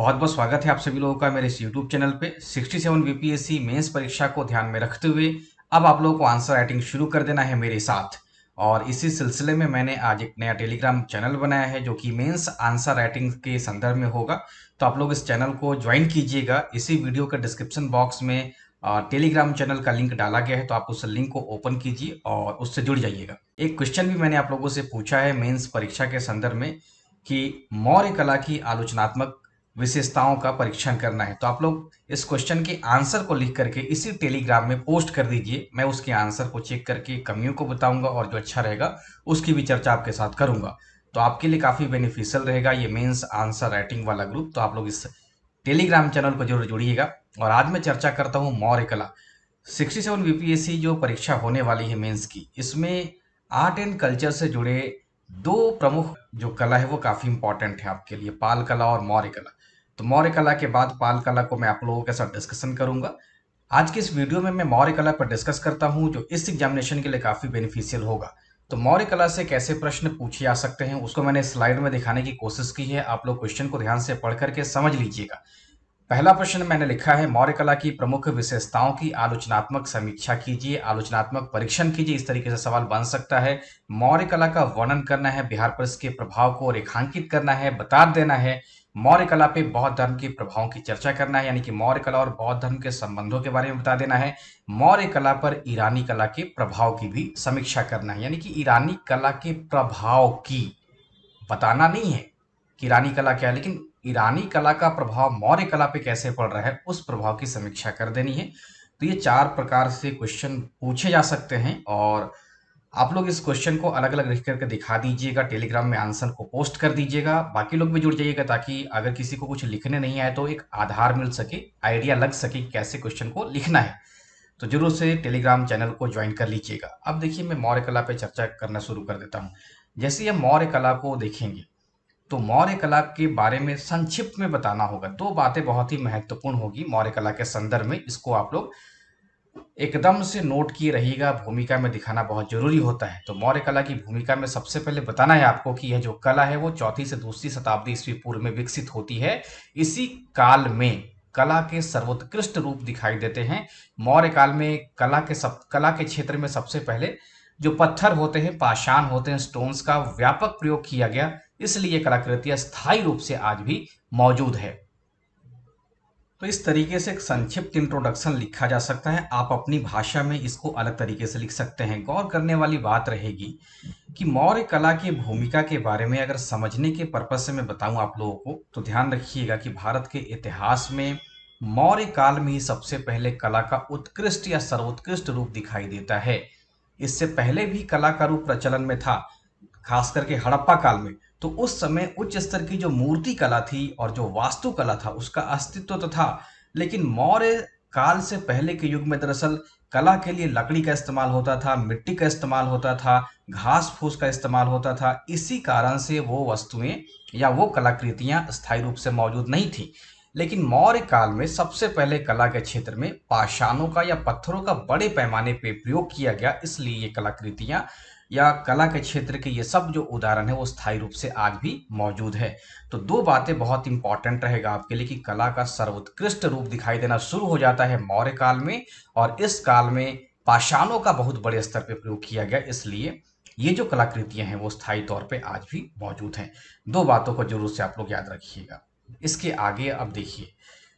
बहुत बहुत स्वागत है आप सभी लोगों का मेरे इस यूट्यूब चैनल पे 67 बीपीएससी मेंस परीक्षा को ध्यान में रखते हुए अब आप लोगों को आंसर राइटिंग शुरू कर देना है मेरे साथ। और इसी सिलसिले में मैंने आज एक नया टेलीग्राम चैनल बनाया है जो कि मेंस आंसर राइटिंग के संदर्भ में होगा। तो आप लोग इस चैनल को ज्वाइन कीजिएगा। इसी वीडियो के डिस्क्रिप्शन बॉक्स में टेलीग्राम चैनल का लिंक डाला गया है, तो आप उस लिंक को ओपन कीजिए और उससे जुड़ जाइएगा। एक क्वेश्चन भी मैंने आप लोगों से पूछा है मेंस परीक्षा के संदर्भ में कि मौर्य कला की आलोचनात्मक विशेषताओं का परीक्षण करना है। तो आप लोग इस क्वेश्चन के आंसर को लिख करके इसी टेलीग्राम में पोस्ट कर दीजिए। मैं उसके आंसर को चेक करके कमियों को बताऊंगा और जो अच्छा रहेगा उसकी भी चर्चा आपके साथ करूंगा। तो आपके लिए काफ़ी बेनिफिशियल रहेगा ये मेंस आंसर राइटिंग वाला ग्रुप। तो आप लोग इस टेलीग्राम चैनल को जरूर जुड़िएगा। और आज मैं चर्चा करता हूँ मौर्य कला 67 बीपीएससी जो परीक्षा होने वाली है मेंस की, इसमें आर्ट एंड कल्चर से जुड़े दो प्रमुख जो कला है वो काफ़ी इंपॉर्टेंट है आपके लिए, पाल कला और मौर्य कला। तो मौर्य कला के बाद पाल कला को मैं आप लोगों के साथ डिस्कशन करूंगा। आज की इस वीडियो में मैं मौर्य कला पर डिस्कस करता हूं जो इस एग्जामिनेशन के लिए काफ़ी बेनिफिशियल होगा। तो मौर्य कला से कैसे प्रश्न पूछे जा सकते हैं उसको मैंने स्लाइड में दिखाने की कोशिश की है। आप लोग क्वेश्चन को ध्यान से पढ़ करके समझ लीजिएगा। पहला प्रश्न मैंने लिखा है, मौर्य कला की प्रमुख विशेषताओं की आलोचनात्मक समीक्षा कीजिए, आलोचनात्मक परीक्षण कीजिए। इस तरीके से सवाल बन सकता है। मौर्य कला का वर्णन करना है, बिहार प्रेस के प्रभाव को रेखांकित करना है, बता देना है। मौर्य कला पे बौद्ध धर्म के प्रभावों की चर्चा करना है, यानी कि मौर्य कला और बौद्ध धर्म के संबंधों के बारे में बता देना है। मौर्य कला पर ईरानी कला के प्रभाव की भी समीक्षा करना है, यानी कि ईरानी कला के प्रभाव की बताना नहीं है कि ईरानी कला क्या है, लेकिन ईरानी कला का प्रभाव मौर्य कला पे कैसे पड़ रहा है उस प्रभाव की समीक्षा कर देनी है। तो ये चार प्रकार से क्वेश्चन पूछे जा सकते हैं और आप लोग इस क्वेश्चन को अलग अलग लिख करके दिखा दीजिएगा, टेलीग्राम में आंसर को पोस्ट कर दीजिएगा। बाकी लोग भी जुड़ जाइएगा ताकि अगर किसी को कुछ लिखने नहीं आए तो एक आधार मिल सके, आइडिया लग सके कि कैसे क्वेश्चन को लिखना है। तो जरूर से टेलीग्राम चैनल को ज्वाइन कर लीजिएगा। अब देखिए मैं मौर्य कला पे चर्चा करना शुरू कर देता हूँ। जैसे हम मौर्य कला को देखेंगे तो मौर्य कला के बारे में संक्षिप्त में बताना होगा। दो बातें बहुत ही महत्वपूर्ण होगी मौर्य कला के संदर्भ में, इसको आप लोग एकदम से नोट किए रहिएगा। भूमिका में दिखाना बहुत जरूरी होता है। तो मौर्य कला की भूमिका में सबसे पहले बताना है आपको कि यह जो कला है वो चौथी से दूसरी शताब्दी ईस्वी पूर्व में विकसित होती है। इसी काल में कला के सर्वोत्कृष्ट रूप दिखाई देते हैं। मौर्य काल में कला के क्षेत्र में सबसे पहले जो पत्थर होते हैं, पाषाण होते हैं, स्टोन्स का व्यापक प्रयोग किया गया, इसलिए कलाकृतियां स्थायी रूप से आज भी मौजूद है। तो इस तरीके से एक संक्षिप्त इंट्रोडक्शन लिखा जा सकता है। आप अपनी भाषा में इसको अलग तरीके से लिख सकते हैं। गौर करने वाली बात रहेगी कि मौर्य कला की भूमिका के बारे में अगर समझने के पर्पज से मैं बताऊं आप लोगों को, तो ध्यान रखिएगा कि भारत के इतिहास में मौर्य काल में ही सबसे पहले कला का उत्कृष्ट या सर्वोत्कृष्ट रूप दिखाई देता है। इससे पहले भी कला का रूप प्रचलन में था, खास करके हड़प्पा काल में। तो उस समय उच्च स्तर की जो मूर्ति कला थी और जो वास्तु कला था उसका अस्तित्व तो था, लेकिन मौर्य काल से पहले के युग में दरअसल कला के लिए लकड़ी का इस्तेमाल होता था, मिट्टी का इस्तेमाल होता था, घास फूस का इस्तेमाल होता था। इसी कारण से वो वस्तुएं या वो कलाकृतियां स्थायी रूप से मौजूद नहीं थी। लेकिन मौर्य काल में सबसे पहले कला के क्षेत्र में पाषाणों का या पत्थरों का बड़े पैमाने पे प्रयोग किया गया, इसलिए ये कलाकृतियां या कला के क्षेत्र के ये सब जो उदाहरण है वो स्थायी रूप से आज भी मौजूद है। तो दो बातें बहुत इंपॉर्टेंट रहेगा आपके लिए कि कला का सर्वोत्कृष्ट रूप दिखाई देना शुरू हो जाता है मौर्य काल में, और इस काल में पाषाणों का बहुत बड़े स्तर पर प्रयोग किया गया, इसलिए ये जो कलाकृतियां हैं वो स्थायी तौर पे आज भी मौजूद हैं। दो बातों को जरूर से आप लोग याद रखिएगा। इसके आगे अब देखिए,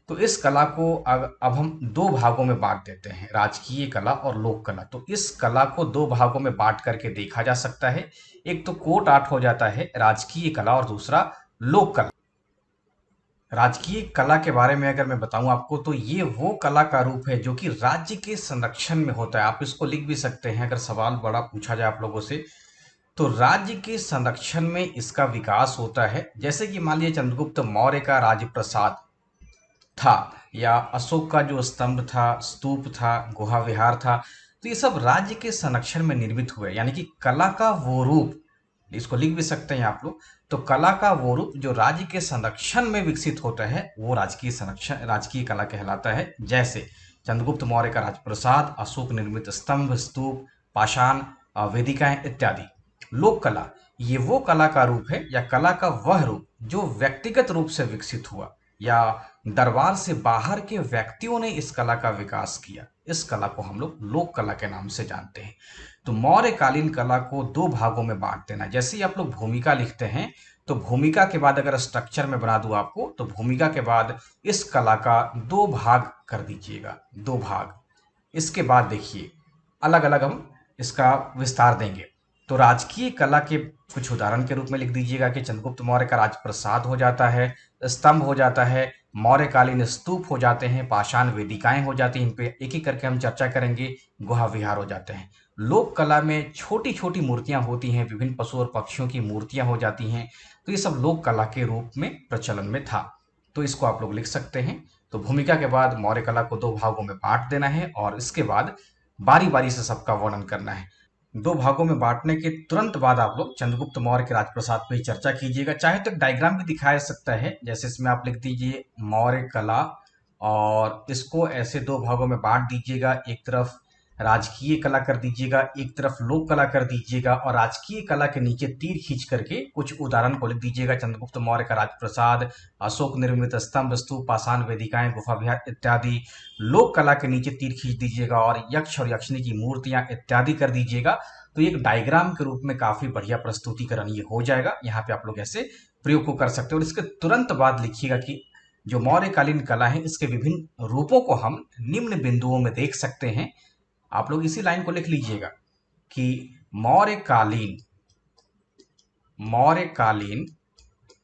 तो इस कला को अब हम दो भागों में बांट देते हैं, राजकीय कला और लोक कला। तो इस कला को दो भागों में बांट करके देखा जा सकता है। एक तो कोट आर्ट हो जाता है राजकीय कला और दूसरा लोक कला। राजकीय कला के बारे में अगर मैं बताऊं आपको, तो ये वो कला का रूप है जो कि राज्य के संरक्षण में होता है। आप इसको लिख भी सकते हैं अगर सवाल बड़ा पूछा जाए आप लोगों से। तो राज्य के संरक्षण में इसका विकास होता है। जैसे कि मान लीजिए चंद्रगुप्त मौर्य का राजप्रसाद था, या अशोक का जो स्तंभ था, स्तूप था, गुहा विहार था, तो ये सब राज्य के संरक्षण में निर्मित हुए। यानी कि कला का वो रूप, इसको लिख भी सकते हैं आप लोग। तो कला का वो रूप जो राज्य के संरक्षण में विकसित होता है वो राजकीय संरक्षण, राजकीय कला कहलाता है। जैसे चंद्रगुप्त मौर्य का राजप्रसाद, अशोक निर्मित स्तंभ, स्तूप, पाषाण, वेदिकाएं इत्यादि। लोक कला ये वो कला का रूप है या कला का वह रूप जो व्यक्तिगत रूप से विकसित हुआ, या दरबार से बाहर के व्यक्तियों ने इस कला का विकास किया। इस कला को हम लोग लोक कला के नाम से जानते हैं। तो मौर्यकालीन कला को दो भागों में बांट देना। जैसे ही आप लोग भूमिका लिखते हैं तो भूमिका के बाद अगर स्ट्रक्चर में बना दूं आपको, तो भूमिका के बाद इस कला का दो भाग कर दीजिएगा, दो भाग। इसके बाद देखिए अलग अलग हम इसका विस्तार देंगे। तो राजकीय कला के कुछ उदाहरण के रूप में लिख दीजिएगा कि चंद्रगुप्त मौर्य का राजप्रसाद हो जाता है, स्तंभ हो जाता है, मौर्यकालीन स्तूप हो जाते हैं, पाषाण वेदिकाएं हो जाती हैं। इन पे एक एक करके हम चर्चा करेंगे। गुहा विहार हो जाते हैं। लोक कला में छोटी छोटी मूर्तियां होती हैं, विभिन्न पशु और पक्षियों की मूर्तियां हो जाती हैं। तो ये सब लोक कला के रूप में प्रचलन में था। तो इसको आप लोग लिख सकते हैं। तो भूमिका के बाद मौर्य कला को दो भागों में बांट देना है और इसके बाद बारी बारी से सबका वर्णन करना है। दो भागों में बांटने के तुरंत बाद आप लोग चंद्रगुप्त मौर्य के राजप्रसाद पे ही चर्चा कीजिएगा। चाहे तो एक डायग्राम भी दिखाया सकता है, जैसे इसमें आप लिख दीजिए मौर्य कला और इसको ऐसे दो भागों में बांट दीजिएगा। एक तरफ राजकीय कला कर दीजिएगा, एक तरफ लोक कला कर दीजिएगा और राजकीय कला के नीचे तीर खींच करके कुछ उदाहरण को लिख दीजिएगा। चंद्रगुप्त मौर्य का राजप्रसाद, अशोक निर्मित स्तंभ, स्तूप, पाषाण वेदिकाएं, गुफा विहार इत्यादि। लोक कला के नीचे तीर खींच दीजिएगा और यक्ष और यक्षिणी की मूर्तियां इत्यादि कर दीजिएगा। तो एक डायग्राम के रूप में काफी बढ़िया प्रस्तुतिकरण ये हो जाएगा। यहाँ पे आप लोग ऐसे प्रयोग को कर सकते हो और इसके तुरंत बाद लिखिएगा कि जो मौर्यकालीन कला है इसके विभिन्न रूपों को हम निम्न बिंदुओं में देख सकते हैं। आप लोग इसी लाइन को लिख लीजिएगा कि मौर्यकालीन मौर्यकालीन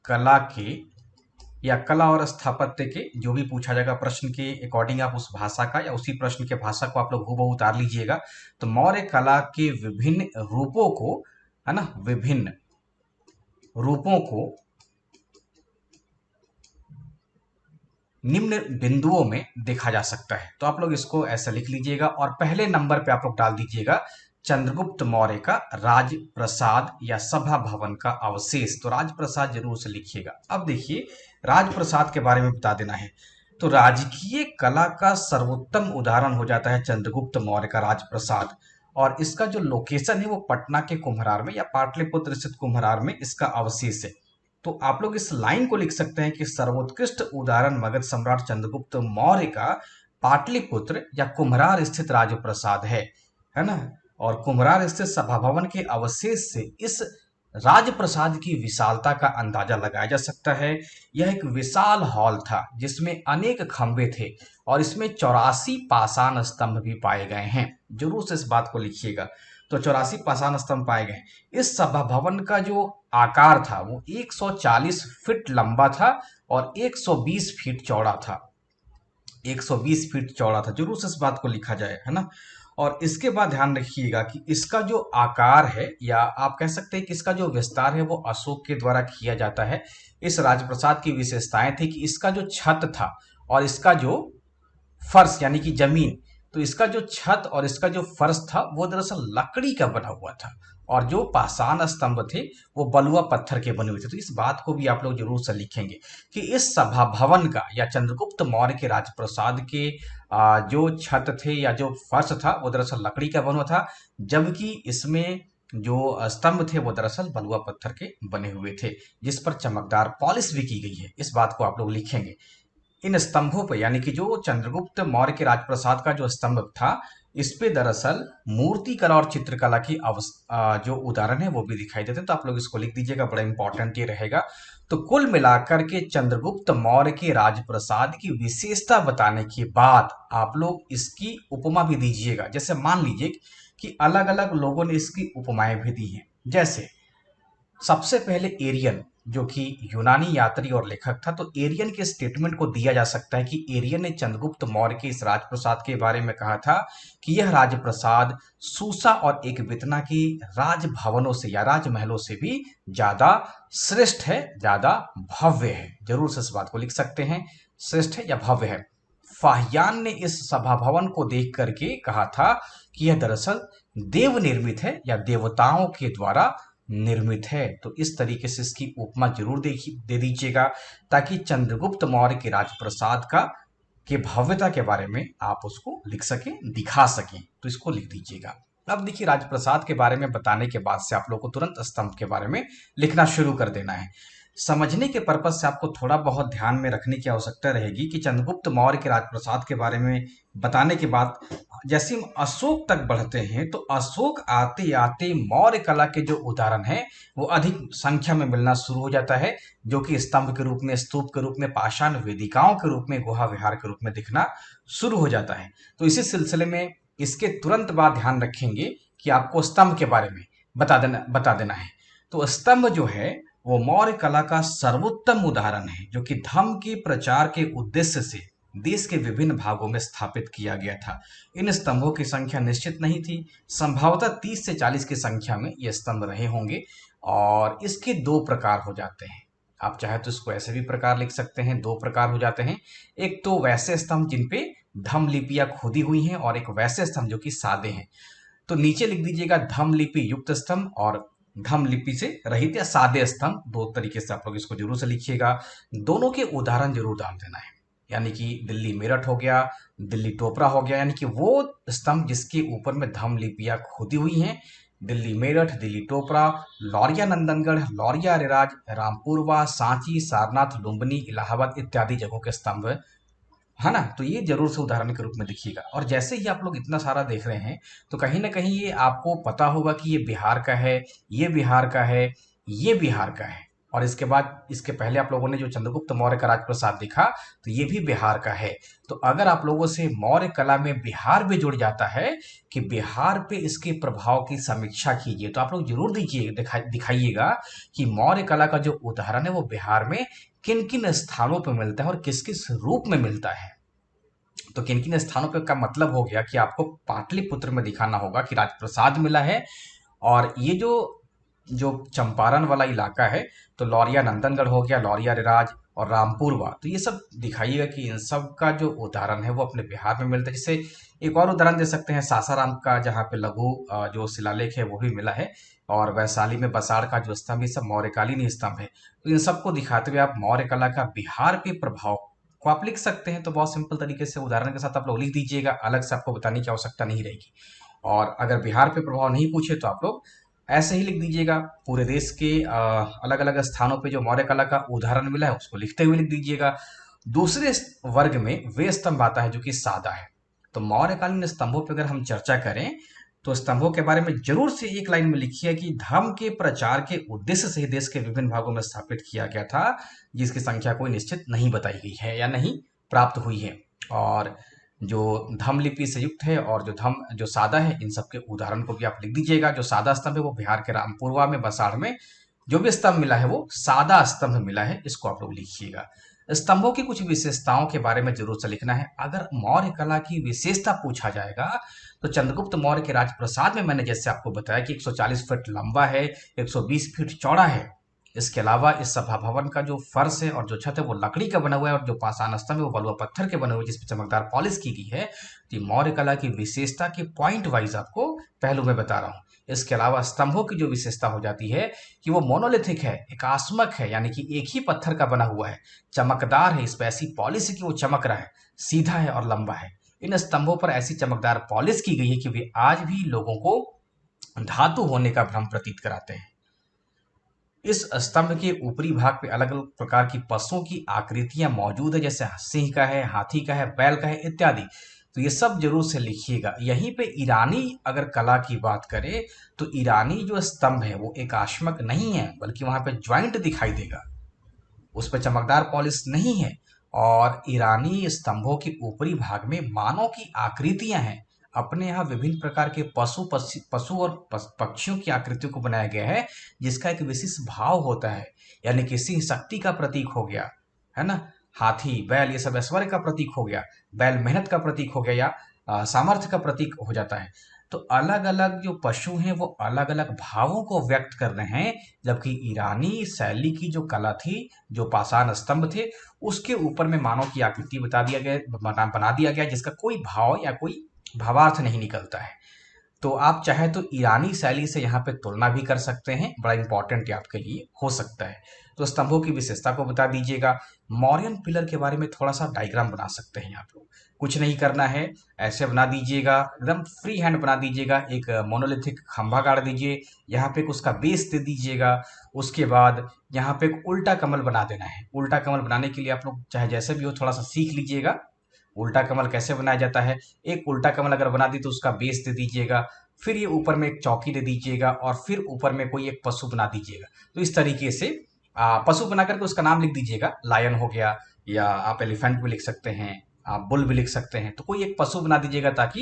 कला के या कला और स्थापत्य के, जो भी पूछा जाएगा प्रश्न के अकॉर्डिंग आप उस भाषा का या उसी प्रश्न के भाषा को आप लोग हूबहू उतार लीजिएगा। तो मौर्य कला के विभिन्न रूपों को, है ना, विभिन्न रूपों को निम्न बिंदुओं में देखा जा सकता है। तो आप लोग इसको ऐसे लिख लीजिएगा और पहले नंबर पे आप लोग डाल दीजिएगा चंद्रगुप्त मौर्य का राजप्रसाद या सभा भवन का अवशेष। तो राजप्रसाद जरूर से लिखिएगा। अब देखिए राजप्रसाद के बारे में बता देना है। तो राजकीय कला का सर्वोत्तम उदाहरण हो जाता है चंद्रगुप्त मौर्य का राजप्रसाद और इसका जो लोकेशन है वो पटना के कुम्हरार में या पाटलिपुत्र स्थित कुम्हरार में इसका अवशेष है। तो आप लोग इस लाइन को लिख सकते हैं कि सर्वोत्कृष्ट उदाहरण मगध सम्राट चंद्रगुप्त मौर्य का पाटलिपुत्र या कुम्हरार स्थित राजप्रसाद है ना। और कुम्हरार स्थित सभा भवन के अवशेष से इस राजप्रसाद की विशालता का अंदाजा लगाया जा सकता है। यह एक विशाल हॉल था जिसमें अनेक खंभे थे और इसमें 84 पाषाण स्तंभ भी पाए गए हैं। जरूर से इस बात को लिखिएगा। तो 84 पाषाण स्तंभ पाए गए। इस सभा भवन का जो आकार था वो 140 फीट लंबा था और 120 फीट चौड़ा था। 120 फीट चौड़ा था। जरूर से इस बात को लिखा जाए, है ना। और इसके बाद ध्यान रखिएगा कि इसका जो आकार है या आप कह सकते हैं कि इसका जो विस्तार है वो अशोक के द्वारा किया जाता है। इस राजप्रसाद की विशेषताएं थी कि इसका जो छत था और इसका जो फर्श यानी कि जमीन, तो इसका जो छत और इसका जो फर्श था वो दरअसल लकड़ी का बना हुआ था और जो पाषाण स्तंभ थे वो बलुआ पत्थर के बने हुए थे। तो इस बात को भी आप लोग जरूर से लिखेंगे कि इस सभा भवन का या चंद्रगुप्त मौर्य के राजप्रसाद के जो छत थे या जो फर्श था वो दरअसल लकड़ी का बना हुआ था, जबकि इसमें जो स्तंभ थे वो दरअसल बलुआ पत्थर के बने हुए थे जिस पर चमकदार पॉलिश भी की गई है। इस बात को आप लोग लिखेंगे। इन स्तंभों पर यानी कि जो चंद्रगुप्त मौर्य के राजप्रसाद का जो स्तंभ था इस पे दरअसल मूर्तिकला और चित्रकला की जो उदाहरण है वो भी दिखाई देते हैं। तो आप लोग इसको लिख दीजिएगा, बड़ा इंपॉर्टेंट ये रहेगा। तो कुल मिलाकर के चंद्रगुप्त मौर्य के राजप्रसाद की विशेषता बताने के बाद आप लोग इसकी उपमा भी दीजिएगा। जैसे मान लीजिए कि अलग अलग लोगों ने इसकी उपमाएं भी दी हैं। जैसे सबसे पहले एरियन, जो कि यूनानी यात्री और लेखक था, तो एरियन के स्टेटमेंट को दिया जा सकता है कि एरियन ने चंद्रगुप्त मौर्य के इस राजप्रसाद के बारे में कहा था कि यह राजप्रसाद सूसा और एकवितना की राजभवनों से या राजमहलों से भी ज्यादा श्रेष्ठ है, ज्यादा भव्य है। जरूर से इस बात को लिख सकते हैं, श्रेष्ठ है या भव्य है। फाहियान ने इस सभा भवन को देख करके कहा था कि यह दरअसल देव निर्मित है या देवताओं के द्वारा निर्मित है। तो इस तरीके से इसकी उपमा जरूर दे दीजिएगा ताकि चंद्रगुप्त मौर्य के राजप्रसाद के भव्यता के बारे में आप उसको लिख सकें, दिखा सकें। तो इसको लिख दीजिएगा। अब देखिए राजप्रसाद के बारे में बताने के बाद से आप लोग को तुरंत स्तंभ के बारे में लिखना शुरू कर देना है। समझने के पर्पज से आपको थोड़ा बहुत ध्यान में रखने की आवश्यकता रहेगी कि चंद्रगुप्त मौर्य के राजप्रसाद के बारे में बताने के बाद जैसे हम अशोक तक बढ़ते हैं तो अशोक आते आते मौर्य कला के जो उदाहरण हैं वो अधिक संख्या में मिलना शुरू हो जाता है, जो कि स्तंभ के रूप में, स्तूप के रूप में, पाषाण वेदिकाओं के रूप में, गुहा विहार के रूप में दिखना शुरू हो जाता है। तो इसी सिलसिले में इसके तुरंत बाद ध्यान रखेंगे कि आपको स्तंभ के बारे में बता देना है। तो स्तंभ जो है वो मौर्य कला का सर्वोत्तम उदाहरण है, जो कि धर्म के प्रचार के उद्देश्य से देश के विभिन्न भागों में स्थापित किया गया था। इन स्तंभों की संख्या निश्चित नहीं थी, संभवतः 30 से 40 की संख्या में ये स्तंभ रहे होंगे। और इसके दो प्रकार हो जाते हैं, आप चाहे तो इसको ऐसे भी प्रकार लिख सकते हैं, दो प्रकार हो जाते हैं। एक तो वैसे स्तंभ जिनपे धम्म लिपियां खोदी हुई हैं, और एक वैसे स्तंभ जो कि सादे हैं। तो नीचे लिख दीजिएगा धम्म लिपि युक्त स्तंभ और धम्म लिपि से रहित या सादे स्तंभ, दो तरीके से आप लोग इसको जरूर से लिखिएगा। दोनों के उदाहरण जरूर डाल देना है, यानी कि दिल्ली मेरठ हो गया, दिल्ली टोपरा हो गया, यानी कि वो स्तंभ जिसके ऊपर में धम्म लिपियां खोदी हुई हैं। दिल्ली मेरठ, दिल्ली टोपरा, लौरिया नंदनगढ़, लौरिया अरेराज, रामपुरवा, सांची, सारनाथ, लुम्बिनी, इलाहाबाद इत्यादि जगहों के स्तंभ है ना। तो ये जरूर से उदाहरण के रूप में दिखिएगा। और जैसे ही आप लोग इतना सारा देख रहे हैं तो कहीं ना कहीं ये आपको पता होगा कि ये बिहार का है, ये बिहार का है, ये बिहार का है। और इसके बाद, इसके पहले आप लोगों ने जो चंद्रगुप्त मौर्य का राजप्रसाद देखा तो ये भी बिहार का है। तो अगर आप लोगों से मौर्य कला में बिहार भी जुड़ जाता है कि बिहार पे इसके प्रभाव की समीक्षा कीजिए, तो आप लोग जरूर दीजिए, दिखाइएगा कि मौर्य कला का जो उदाहरण है वो बिहार में किन किन स्थानों पर मिलता है और किस किस रूप में मिलता है। तो किन किन स्थानों पर का मतलब हो गया कि आपको पाटलिपुत्र में दिखाना होगा कि राजप्रसाद मिला है। और ये जो जो चंपारण वाला इलाका है, तो लौरिया नंदनगढ़ हो गया, लौरिया रिराज और रामपुरवा, तो ये सब दिखाइएगा कि इन सब का जो उदाहरण है वो अपने बिहार में मिलता है। जैसे एक और उदाहरण दे सकते हैं सासाराम का, जहाँ पे लघु जो शिलालेख है वो भी मिला है। और वैशाली में बसाड़ का जो स्तंभ, ये सब मौर्यकालीन ही स्तंभ है। तो इन सबको दिखाते हुए आप मौर्य कला का बिहार पे प्रभाव को आप लिख सकते हैं। तो बहुत सिंपल तरीके से उदाहरण के साथ आप लोग लिख दीजिएगा, अलग से आपको बताने की आवश्यकता नहीं रहेगी। और अगर बिहार पे प्रभाव नहीं पूछे तो आप लोग ऐसे ही लिख दीजिएगा, पूरे देश के अलग अलग स्थानों पे जो मौर्य कला का उदाहरण मिला है उसको लिखते हुए लिख दीजिएगा। दूसरे वर्ग में वे स्तंभ आता है जो कि सादा है। तो मौर्यकालीन स्तंभों पर अगर हम चर्चा करें तो स्तंभों के बारे में जरूर से एक लाइन में लिखिए कि धर्म के प्रचार के उद्देश्य से ही देश के विभिन्न भागों में स्थापित किया गया था, जिसकी संख्या कोई निश्चित नहीं बताई गई है या नहीं प्राप्त हुई है। और जो धम्म लिपि से युक्त है और जो सादा है, इन सब के उदाहरण को भी आप लिख दीजिएगा। जो सादा स्तंभ है वो बिहार के रामपुरवा में, बसाड़ में जो भी स्तंभ मिला है वो सादा स्तंभ मिला है, इसको आप लोग लिखिएगा। स्तंभों की कुछ विशेषताओं के बारे में जरूर से लिखना है। अगर मौर्य कला की विशेषता पूछा जाएगा तो चंद्रगुप्त मौर्य के राजप्रसाद में मैंने जैसे आपको बताया कि 140 फीट लंबा है, 120 फीट चौड़ा है। इसके अलावा इस सभा भवन का जो फर्श है और जो छत है वो लकड़ी का बना हुआ है, और जो पाषाण स्तंभ है वो बलुआ पत्थर के बने हुए जिसपे चमकदार पॉलिश की गई है। तो मौर्य कला की विशेषता के पॉइंट वाइज आपको पहलू में बता रहा हूँ। इसके अलावा स्तंभों की जो विशेषता हो जाती है कि वो मोनोलिथिक है, एकास्मक है, यानी कि एक ही पत्थर का बना हुआ है, चमकदार है, इस पर ऐसी पॉलिश है कि वो चमक रहा है, सीधा है और लंबा है। इन स्तंभों पर ऐसी चमकदार पॉलिश की गई है कि वे आज भी लोगों को धातु होने का भ्रम प्रतीत कराते हैं। इस स्तंभ के ऊपरी भाग पे अलग अलग प्रकार की पशुओं की आकृतियां मौजूद है, जैसे सिंह का है, हाथी का है, बैल का है इत्यादि। तो ये सब जरूर से लिखिएगा। यहीं पे ईरानी अगर कला की बात करें तो ईरानी जो स्तंभ है वो एकास्मक नहीं है, बल्कि वहां पे ज्वाइंट दिखाई देगा, उस पर चमकदार पॉलिश नहीं है। और ईरानी स्तंभों के ऊपरी भाग में मानव की आकृतियां हैं। अपने यहाँ विभिन्न प्रकार के पशु और पक्षियों की आकृतियों को बनाया गया है, जिसका एक विशेष भाव होता है, यानी किसी शक्ति का प्रतीक हो गया, है ना। हाथी, बैल, ये सब ऐश्वर्य का प्रतीक हो गया, बैल मेहनत का प्रतीक हो गया, या सामर्थ्य का प्रतीक हो जाता है। तो अलग अलग जो पशु हैं वो अलग अलग भावों को व्यक्त कर रहे हैं, जबकि ईरानी शैली की जो कला थी, जो पाषाण स्तंभ थे, उसके ऊपर में मानव की आकृति बना दिया गया, जिसका कोई भाव या कोई भावार्थ नहीं निकलता है। तो आप चाहे तो ईरानी शैली से यहाँ पे तुलना भी कर सकते हैं, बड़ा इंपॉर्टेंट आपके लिए हो सकता है। तो स्तंभों की विशेषता को बता दीजिएगा। मौर्यन पिलर के बारे में थोड़ा सा डायग्राम बना सकते हैं आप लोग। कुछ नहीं करना है, ऐसे बना दीजिएगा, एकदम फ्री हैंड बना दीजिएगा। एक मोनोलिथिक खंभा गाड़ दीजिए, यहाँ पे एक उसका बेस दे दीजिएगा। उसके बाद यहाँ पे एक उल्टा कमल बना देना है। उल्टा कमल बनाने के लिए आप लोग चाहे जैसे भी हो थोड़ा सा सीख लीजिएगा। उल्टा कमल कैसे बनाया जाता है, एक उल्टा कमल अगर बना दी तो उसका बेस दे दीजिएगा। फिर ये ऊपर में एक चौकी दे दीजिएगा और फिर ऊपर में कोई एक पशु बना दीजिएगा। तो इस तरीके से पशु बना करके उसका नाम लिख दीजिएगा। लायन हो गया, या आप एलिफेंट भी लिख सकते हैं, आप बुल भी लिख सकते हैं। तो कोई एक पशु बना दीजिएगा ताकि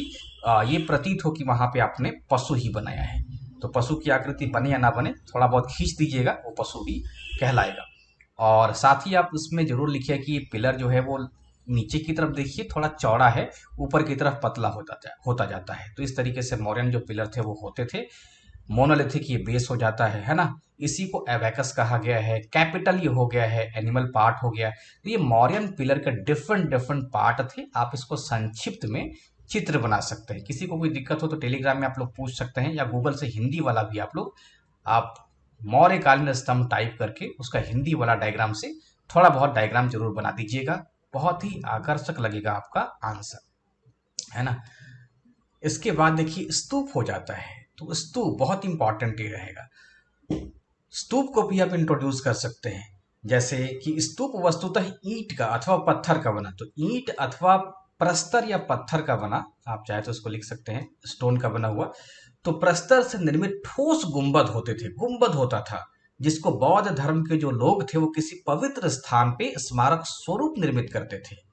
ये प्रतीत हो कि वहां पे आपने पशु ही बनाया है। तो पशु की आकृति बने या ना बने, थोड़ा बहुत खींच दीजिएगा, वो पशु भी कहलाएगा। और साथ ही आप उसमें जरूर लिखिए कि ये पिलर जो है वो नीचे की तरफ देखिए थोड़ा चौड़ा है, ऊपर की तरफ पतला होता जाता है। तो इस तरीके से मौर्यन जो पिलर थे वो होते थे। मोनोलिथिक ये बेस हो जाता है ना। इसी को एबैकस कहा गया है। कैपिटल ये हो गया है, एनिमल पार्ट हो गया। तो ये मौर्यन पिलर के डिफरेंट डिफरेंट पार्ट थे। आप इसको संक्षिप्त में चित्र बना सकते हैं। किसी को कोई दिक्कत हो तो टेलीग्राम में आप लोग पूछ सकते हैं, या गूगल से हिंदी वाला भी आप मौर्यकालीन स्तंभ टाइप करके उसका हिंदी वाला डायग्राम से थोड़ा बहुत डायग्राम जरूर बना दीजिएगा। बहुत ही आकर्षक लगेगा आपका आंसर, है ना। इसके बाद देखिए स्तूप हो जाता है। तो स्तूप बहुत इंपॉर्टेंट ही रहेगा। स्तूप को भी आप इंट्रोड्यूस कर सकते हैं। जैसे कि स्तूप वस्तुतः ईंट का अथवा पत्थर का बना, तो ईंट अथवा प्रस्तर या पत्थर का बना, आप चाहे तो उसको लिख सकते हैं स्टोन का बना हुआ। तो प्रस्तर से निर्मित ठोस गुंबद होते थे, गुंबद होता था, जिसको बौद्ध धर्म के जो लोग थे वो किसी पवित्र स्थान पे स्मारक स्वरूप निर्मित करते थे।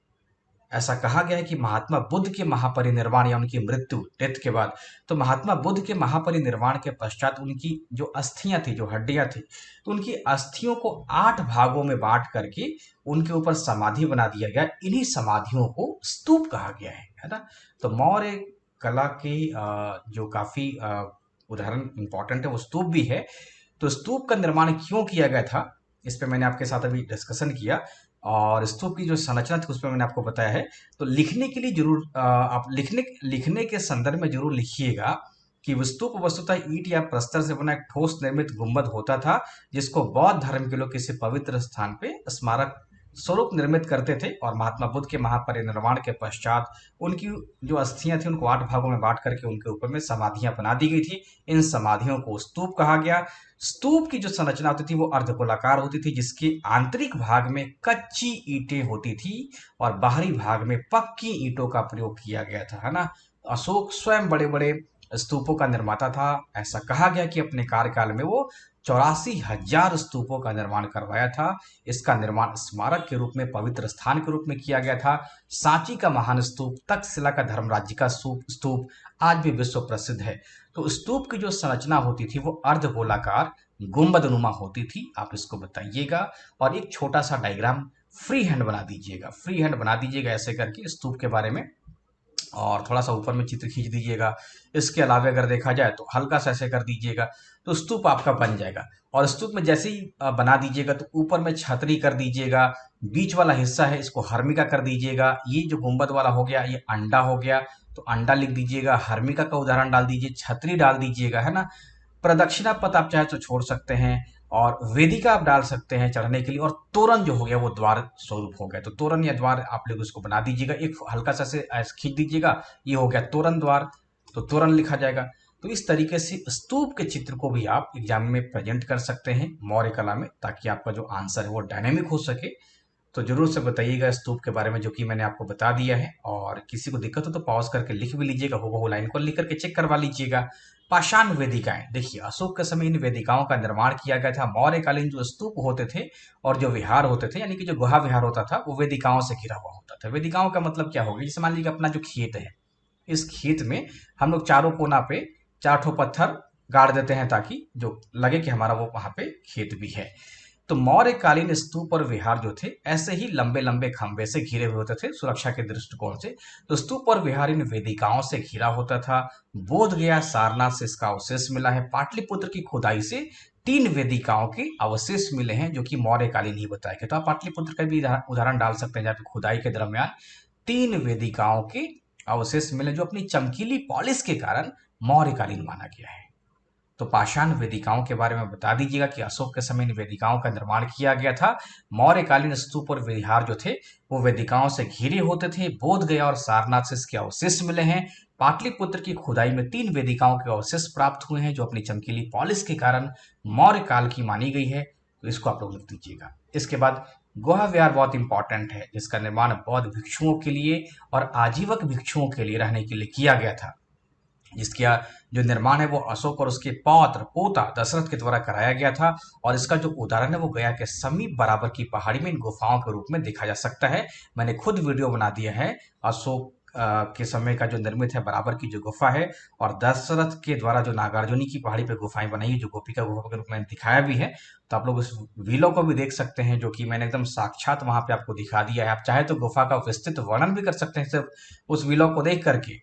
ऐसा कहा गया है कि महात्मा बुद्ध के महापरिनिर्वाण या उनकी मृत्यु, डेथ के बाद, तो महात्मा बुद्ध के महापरिनिर्वाण के पश्चात उनकी जो अस्थियां थी, जो हड्डियां थी, तो उनकी अस्थियों को 8 भागों में बांट करके उनके ऊपर समाधि बना दिया गया। इन्हीं समाधियों को स्तूप कहा गया है ना। तो मौर्य कला की जो काफी उदाहरण इंपॉर्टेंट है वो स्तूप भी है। तो स्तूप का निर्माण क्यों किया गया था, इस पे मैंने आपके साथ अभी डिस्कशन किया। और स्तूप की जो संरचना थी उसमें मैंने आपको बताया है। तो लिखने के लिए जरूर आप लिखने के संदर्भ में जरूर लिखिएगा कि स्तूप वस्तुतः ईंट या प्रस्तर से बना एक ठोस निर्मित गुंबद होता था, जिसको बौद्ध धर्म के लोग किसी पवित्र स्थान पे स्मारक स्वरूप निर्मित करते थे। और महात्मा बुद्ध के महापरिनिर्वाण के पश्चात उनकी जो अस्थियां थी उनको 8 भागों में बांट करके उनके ऊपर में समाधियां बना दी गई थी। इन समाधियों को स्तूप कहा गया। स्तूप की जो संरचना होती थी वो अर्धगोलाकार होती थी, जिसके आंतरिक भाग में कच्ची ईंटें होती थी और बाहरी भाग में पक्की ईंटों का प्रयोग किया गया था, है ना। अशोक स्वयं बड़े बड़े स्तूपों का निर्माता था। ऐसा कहा गया कि अपने कार्यकाल में वो 84,000 स्तूपों का निर्माण करवाया था। इसका निर्माण स्मारक के रूप में, पवित्र स्थान के रूप में किया गया था। सांची का महान स्तूप, तक्षशिला का धर्मराज्य का स्तूप आज भी विश्व प्रसिद्ध है। तो स्तूप की जो संरचना होती थी वो अर्धगोलाकार गुंबदनुमा होती थी। आप इसको बताइएगा और एक छोटा सा डायग्राम फ्री हैंड बना दीजिएगा। फ्री हैंड बना दीजिएगा ऐसे करके स्तूप के बारे में, और थोड़ा सा ऊपर में चित्र खींच दीजिएगा। इसके अलावा अगर देखा जाए तो हल्का सा ऐसे कर दीजिएगा तो स्तूप आपका बन जाएगा। और स्तूप में जैसे ही बना दीजिएगा तो ऊपर में छतरी कर दीजिएगा। बीच वाला हिस्सा है इसको हर्मिका कर दीजिएगा। ये जो गुंबद वाला हो गया ये अंडा हो गया, तो अंडा लिख दीजिएगा। हर्मिका का उदाहरण डाल दीजिए, छतरी डाल दीजिएगा, है ना। प्रदक्षिणा पथ आप चाहे तो छोड़ सकते हैं, और वेदिका आप डाल सकते हैं चढ़ने के लिए। और तोरण जो हो गया वो द्वार स्वरूप हो गया। तो तोरण या द्वार आप लोग उसको बना दीजिएगा, एक हल्का सा से ऐसे खींच दीजिएगा, ये हो गया तोरण द्वार, तो तोरण लिखा जाएगा। तो इस तरीके से स्तूप के चित्र को भी आप एग्जाम में प्रेजेंट कर सकते हैं मौर्य कला में, ताकि आपका जो आंसर है वो डायनेमिक हो सके। तो जरूर से बताइएगा स्तूप के बारे में जो कि मैंने आपको बता दिया है। और किसी को दिक्कत हो तो पॉज करके लिख भी लीजिएगा, हूबहू लाइन को लिख करके चेक करवा लीजिएगा। पाषाण वेदिकाएं, देखिए अशोक के समय इन वेदिकाओं का निर्माण किया गया था। मौर्यकालीन जो स्तूप होते थे और जो विहार होते थे, यानी कि जो गुहा विहार होता था, वो वेदिकाओं से घिरा हुआ होता था। वेदिकाओं का मतलब क्या होगा, जैसे मान लीजिए अपना जो खेत है, इस खेत में हम लोग चारों कोना पे 4 ठो पत्थर गाड़ देते हैं ताकि जो लगे कि हमारा वो वहां पे खेत भी है। तो मौर्यकालीन स्तूप और विहार जो थे ऐसे ही लंबे लंबे खंबे से घिरे हुए होते थे सुरक्षा के दृष्टिकोण से। तो स्तूप और विहार इन वेदिकाओं से घिरा होता था। बोध गया, सारनाथ से इसका अवशेष मिला है। पाटलिपुत्र की खुदाई से 3 वेदिकाओं के अवशेष मिले हैं जो कि मौर्यकालीन ही बताए गए। तो आप पाटलिपुत्र का भी उदाहरण डाल सकते हैं, जहाँ पे खुदाई के दरमियान 3 वेदिकाओं के अवशेष मिले, जो अपनी चमकीली पॉलिश के कारण मौर्यकालीन माना गया है। तो पाषाण वेदिकाओं के बारे में बता दीजिएगा कि अशोक के समय इन वेदिकाओं का निर्माण किया गया था। मौर्यकालीन स्तूप और विहार जो थे वो वेदिकाओं से घिरे होते थे। बोध गया और सारनाथ से इसके अवशेष मिले हैं। पाटलिपुत्र की खुदाई में 3 वेदिकाओं के अवशेष प्राप्त हुए हैं जो अपनी चमकीली पॉलिश के कारण मौर्य काल की मानी गई है। तो इसको आप लोग लिख दीजिएगा। इसके बाद गुहा विहार बहुत इंपॉर्टेंट है, जिसका निर्माण बौद्ध भिक्षुओं के लिए और आजीवक भिक्षुओं के लिए रहने के लिए किया गया था, जिसका जो निर्माण है वो अशोक और उसके पौत्र पोता दशरथ के द्वारा कराया गया था। और इसका जो उदाहरण है वो गया के समीप बराबर की पहाड़ी में इन गुफाओं के रूप में देखा जा सकता है। मैंने खुद वीडियो बना दिया है अशोक के समय का जो निर्मित है बराबर की जो गुफा है, और दशरथ के द्वारा जो नागार्जुनी की पहाड़ी पे गुफाएं बनाई है जो गोपिका गुफा के रूप में दिखाया भी है। तो आप लोग उस वीलो को भी देख सकते हैं जो कि मैंने एकदम साक्षात वहां पे आपको दिखा दिया है। आप चाहे तो गुफा का विस्तृत वर्णन भी कर सकते हैं सिर्फ उस वीलो को देख करके।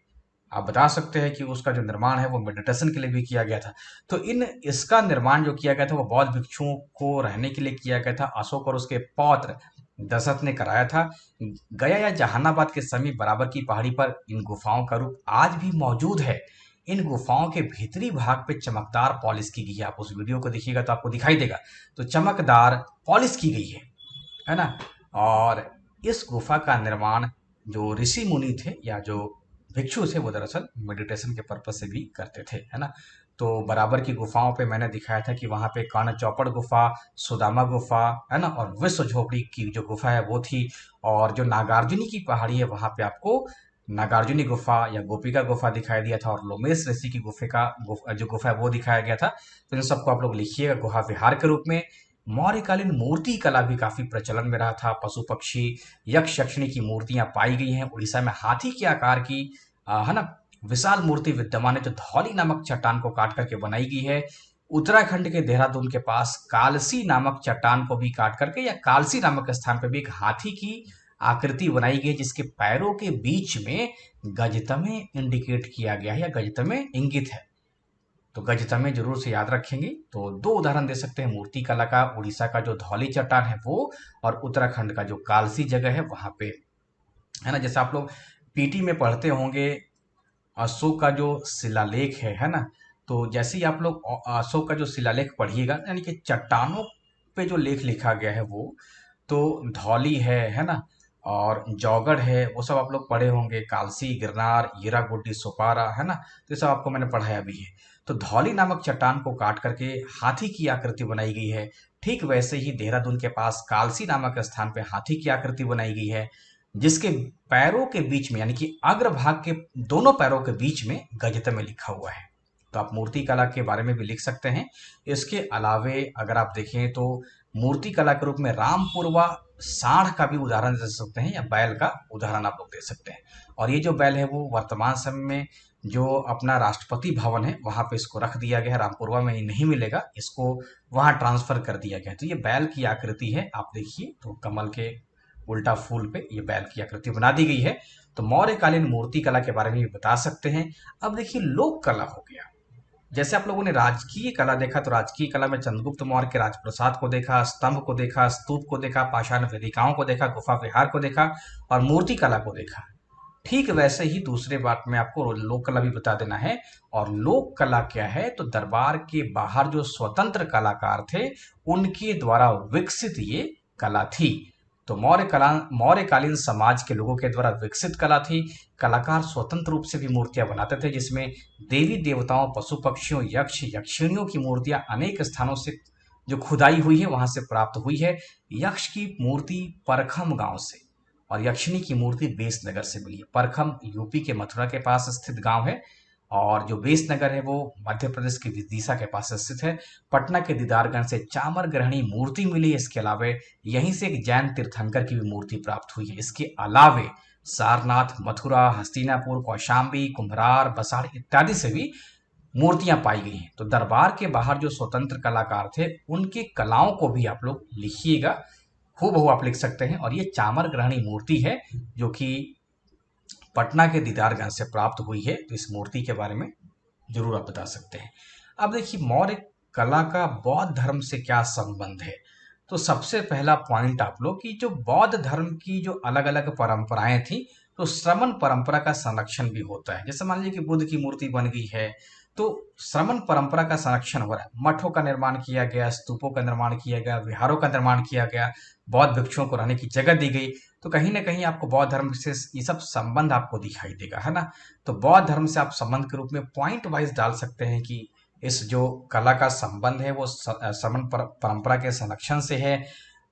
आप बता सकते हैं कि उसका जो निर्माण है वो मेडिटेशन के लिए भी किया गया था। तो इसका निर्माण जो किया गया था वो बौद्ध भिक्षुओं को रहने के लिए किया गया था। अशोक और उसके पौत्र दशरथ ने कराया था। गया या जहानाबाद के समीप बराबर की पहाड़ी पर इन गुफाओं का रूप आज भी मौजूद है। इन गुफाओं के भीतरी भाग पे चमकदार पॉलिश की गई है। आप उस वीडियो को देखिएगा तो आपको दिखाई देगा। तो चमकदार पॉलिश की गई है ना। और इस गुफा का निर्माण जो ऋषि मुनि थे या जो भिक्षु थे वो दरअसल मेडिटेशन के पर्पज से भी करते थे, है ना। तो बराबर की गुफाओं पे मैंने दिखाया था कि वहां पे कर्ण चौपड़ गुफा, सुदामा गुफा, है ना, और विश्व झोपड़ी की जो गुफा है वो थी। और जो नागार्जुनी की पहाड़ी है वहां पे आपको नागार्जुनी गुफा या गोपिका गुफा दिखाई दिया था, और लोमेश ऋषि की जो गुफा है वो दिखाया गया था। तो इन सबको आप लोग लिखिएगा गुहा विहार के रूप में। मौर्यकालीन मूर्ति कला भी काफी प्रचलन में रहा था। पशु पक्षी यक्ष यक्षिणी की मूर्तियां पाई गई हैं। उड़ीसा में हाथी के आकार की है ना विशाल मूर्ति विद्यमान है जो धौली नामक चट्टान को काट करके बनाई गई है। उत्तराखंड के देहरादून के पास कालसी नामक चट्टान को भी काट करके या कालसी नामक स्थान पर भी एक हाथी की आकृति बनाई गई जिसके पैरों के बीच में गजतमे इंडिकेट किया गया है या गजतमे इंगित है। तो गजतमे जरूर से याद रखेंगे। तो 2 उदाहरण दे सकते हैं मूर्ति कला का, उड़ीसा का जो धौली चट्टान है वो, और उत्तराखंड का जो कालसी जगह है वहां पे, है ना। जैसे आप लोग पीटी में पढ़ते होंगे अशोक का जो शिलालेख है ना। तो जैसे ही आप लोग अशोक का जो शिलालेख पढ़िएगा, यानी कि चट्टानों पे जो लेख लिखा गया है वो, तो धौली है ना, और जौगढ़ है, वो सब आप लोग पढ़े होंगे। कालसी, गिरनार, हीराकुद, सोपारा, है ना। तो ये सब आपको मैंने पढ़ाया भी है। तो धौली नामक चट्टान को काट करके हाथी की आकृति बनाई गई है। ठीक वैसे ही देहरादून के पास कालसी नामक स्थान पे हाथी की आकृति बनाई गई है, जिसके पैरों के बीच में यानी कि अग्रभाग के दोनों पैरों के बीच में गजतमे लिखा हुआ है। तो आप मूर्ति कला के बारे में भी लिख सकते हैं। इसके अलावे अगर आप देखें तो मूर्ति कला के रूप में रामपुरवा सांड का भी उदाहरण दे सकते हैं, या बैल का उदाहरण आप लोग दे सकते हैं। और ये जो बैल है वो वर्तमान समय में जो अपना राष्ट्रपति भवन है वहां पे इसको रख दिया गया है। रामपुरवा में ये नहीं मिलेगा, इसको वहां ट्रांसफर कर दिया गया है। तो ये बैल की आकृति है, आप देखिए तो कमल के उल्टा फूल पे ये बैल की आकृति बना दी गई है। तो मौर्यकालीन मूर्ति कला के बारे में भी बता सकते हैं। अब देखिए लोक कला हो गया। जैसे आप लोगों ने राजकीय कला देखा, तो राजकीय कला में चंद्रगुप्त मौर्य के राजप्रसाद को देखा, स्तंभ को देखा, स्तूप को देखा, पाषाण वेदिकाओं को देखा, गुफा विहार को देखा, और मूर्ति कला को देखा। ठीक वैसे ही दूसरे बात में आपको लोक कला भी बता देना है। और लोक कला क्या है, तो दरबार के बाहर जो स्वतंत्र कलाकार थे उनके द्वारा विकसित ये कला थी। तो मौर्यकालीन समाज के लोगों के द्वारा विकसित कला थी। कलाकार स्वतंत्र रूप से भी मूर्तियां बनाते थे, जिसमें देवी देवताओं, पशु पक्षियों, यक्ष यक्षिणियों की मूर्तियां अनेक स्थानों से जो खुदाई हुई है वहां से प्राप्त हुई है। यक्ष की मूर्ति परखम गांव से और यक्षिणी की मूर्ति बेसनगर से मिली है। परखम यूपी के मथुरा के पास स्थित गांव है, और जो बेसनगर है वो मध्य प्रदेश के विदिशा के पास स्थित है। पटना के दीदारगंज से चामर ग्रहणी मूर्ति मिली है। इसके अलावा यहीं से एक जैन तीर्थंकर की भी मूर्ति प्राप्त हुई है। इसके अलावे सारनाथ, मथुरा, हस्तिनापुर, कौशाम्बी, कुम्भरार, बसाड़ इत्यादि से भी मूर्तियां पाई गई हैं। तो दरबार के बाहर जो स्वतंत्र कलाकार थे उनकी कलाओं को भी आप लोग लिखिएगा, हूबहू आप लिख सकते हैं। और ये चामर ग्रहणी मूर्ति है जो कि पटना के दीदारगंज से प्राप्त हुई है। तो इस मूर्ति के बारे में जरूर आप बता सकते हैं। अब देखिए मौर्य कला का बौद्ध धर्म से क्या संबंध है। तो सबसे पहला पॉइंट आप लोग कि जो बौद्ध धर्म की जो अलग अलग परंपराएं थी, तो श्रमण परंपरा का संरक्षण भी होता है। जैसे मान लीजिए कि बुद्ध की मूर्ति बन गई है, तो श्रमण परंपरा का संरक्षण हो रहा है। मठों का निर्माण किया गया, स्तूपों का निर्माण किया गया, विहारों का निर्माण किया गया, बौद्ध भिक्षुओं को रहने की जगह दी गई। तो कहीं ना कहीं आपको बौद्ध धर्म से ये सब संबंध आपको दिखाई देगा, है ना। तो बौद्ध धर्म से आप संबंध के रूप में पॉइंट वाइज डाल सकते हैं कि इस जो कला का संबंध है वो श्रमण परंपरा के संरक्षण से है।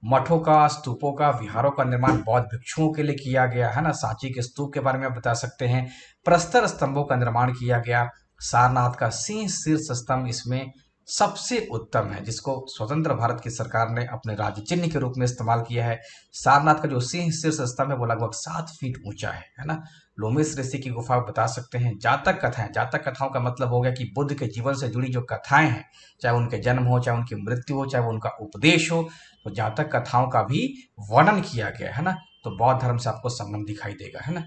मठों का, स्तूपों का, विहारों का निर्माण बौद्ध भिक्षुओं के लिए किया गया, है ना। सांची के स्तूप के बारे में आप बता सकते हैं। प्रस्तर स्तंभों का निर्माण किया गया। सारनाथ का सिंह शीर्ष स्तंभ इसमें सबसे उत्तम है, जिसको स्वतंत्र भारत की सरकार ने अपने राज्य चिन्ह के रूप में इस्तेमाल किया है। सारनाथ का जो सिंह शीर्ष स्तंभ है वो लगभग 7 फीट ऊंचा है ना। लोमेश ऋषि की गुफा बता सकते हैं। जातक कथाएं, जातक कथाओं का मतलब हो गया कि बुद्ध के जीवन से जुड़ी जो कथाएं हैं, चाहे उनके जन्म हो, चाहे उनकी मृत्यु हो, चाहे वो उनका उपदेश हो, तो जातक कथाओं का भी वर्णन किया गया है ना। तो बौद्ध धर्म से आपको संबंध दिखाई देगा, है ना।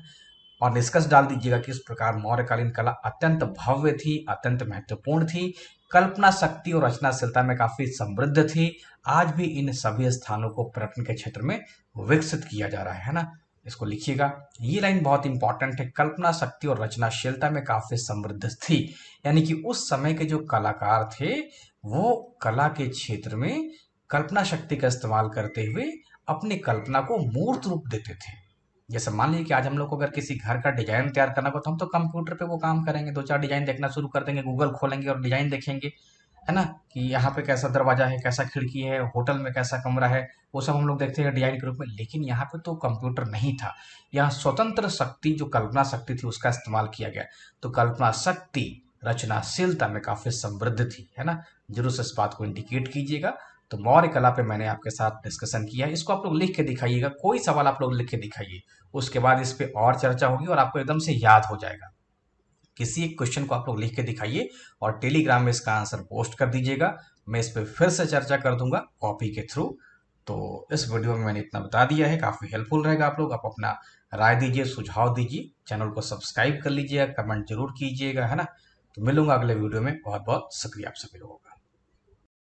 और निष्कर्ष डाल दीजिएगा कि इस प्रकार मौर्यकालीन कला अत्यंत भव्य थी, अत्यंत महत्वपूर्ण थी, कल्पना शक्ति और रचनाशीलता में काफी समृद्ध थी। आज भी इन सभी स्थानों को पर्यटन के क्षेत्र में विकसित किया जा रहा है ना। इसको लिखिएगा, ये लाइन बहुत इंपॉर्टेंट है। कल्पना शक्ति और रचनाशीलता में काफी समृद्ध थी, यानी कि उस समय के जो कलाकार थे वो कला के क्षेत्र में कल्पना शक्ति का इस्तेमाल करते हुए अपनी कल्पना को मूर्त रूप देते थे। जैसे मान लीजिए कि आज हम लोग को अगर किसी घर का डिजाइन तैयार करना हो तो हम तो कंप्यूटर पे वो काम करेंगे, 2-4 डिजाइन देखना शुरू कर देंगे, गूगल खोलेंगे और डिजाइन देखेंगे, है ना, कि यहाँ पे कैसा दरवाजा है, कैसा खिड़की है, होटल में कैसा कमरा है, वो सब हम लोग देखते हैं डिजाइन के रूप में। लेकिन यहाँ पे तो कंप्यूटर नहीं था, यहाँ स्वतंत्र शक्ति जो कल्पना शक्ति थी उसका इस्तेमाल किया गया। तो कल्पना शक्ति रचनाशीलता में काफी समृद्ध थी, है ना। जरूर से इस बात को इंडिकेट कीजिएगा। तो मौर्य कला पे मैंने आपके साथ डिस्कशन किया है, इसको आप लोग लिख के दिखाइएगा, कोई सवाल आप लोग लिख के दिखाइए, उसके बाद इस पे और चर्चा होगी और आपको एकदम से याद हो जाएगा। किसी एक क्वेश्चन को आप लोग लिख के दिखाइए और टेलीग्राम में इसका आंसर पोस्ट कर दीजिएगा। मैं इस पर फिर से चर्चा कर दूंगा कॉपी के थ्रू। तो इस वीडियो में मैंने इतना बता दिया है, काफ़ी हेल्पफुल रहेगा। आप अपना राय दीजिए, सुझाव दीजिए, चैनल को सब्सक्राइब कर लीजिएगा, कमेंट जरूर कीजिएगा, है ना। तो मिलूंगा अगले वीडियो में। बहुत बहुत शुक्रिया आप सभी लोगों का।